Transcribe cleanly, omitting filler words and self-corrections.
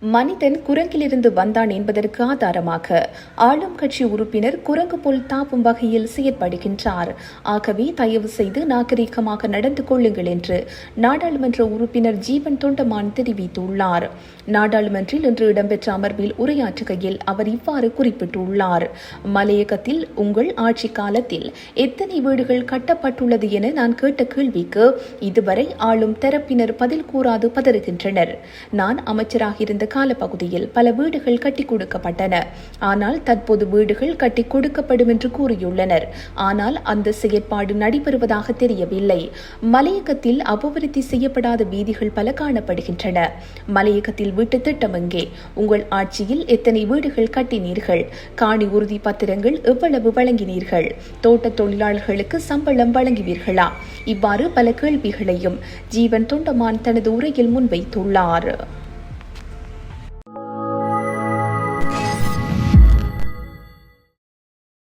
மனிதன் குரங்கிலிருந்து வந்தான் என்பதற்கு ஆதாரமாக ஆளும் கட்சி உறுப்பினர் குரங்கு போல் தாவும் வகையில் செயற்படுகின்றார். ஆகவே தயவு செய்து நாகரிகமாக நடந்து கொள்ளுங்கள் என்று நாடாளுமன்ற உறுப்பினர் ஜீவன் தொண்டமான் தெரிவித்துள்ளார். நாடாளுமன்றில் இன்று இடம்பெற்ற அமர்வில் உரையாற்றுகையில் அவர் இவ்வாறு குறிப்பிட்டுள்ளார். மலையகத்தில் உங்கள் ஆட்சி காலத்தில் எத்தனை வீடுகள் கட்டப்பட்டுள்ளது என நான் கேட்ட கேள்விக்கு இதுவரை ஆளும் தரப்பினர் பதில் கூறாது பதறுகின்றனர். நான் அமைச்சராக இருந்த காலப்பகுதியில் பல வீடுகள் கட்டிக் கொடுக்கப்பட்டன. ஆனால் தற்போது வீடுகள் கட்டிக் கொடுக்கப்படும் என்று கூறியுள்ளனர். ஆனால் அந்த செயற்பாடு நடைபெறுவதாக தெரியவில்லை. மலையகத்தில் அபிவிருத்தி செய்யப்படாத வீதிகள் பல காணப்படுகின்றன. மலையகத்தில் வீட்டு திட்டம் எங்கே? உங்கள் ஆட்சியில் எத்தனை வீடுகள் கட்டினீர்கள்? காணி உறுதி பத்திரங்கள் எவ்வளவு வழங்கினீர்கள்? தோட்ட தொழிலாளர்களுக்கு சம்பளம் வழங்குவீர்களா? இவ்வாறு பல கேள்விகளையும் ஜீவன் தொண்டமான் தனது உரையில் முன்வைத்துள்ளார்.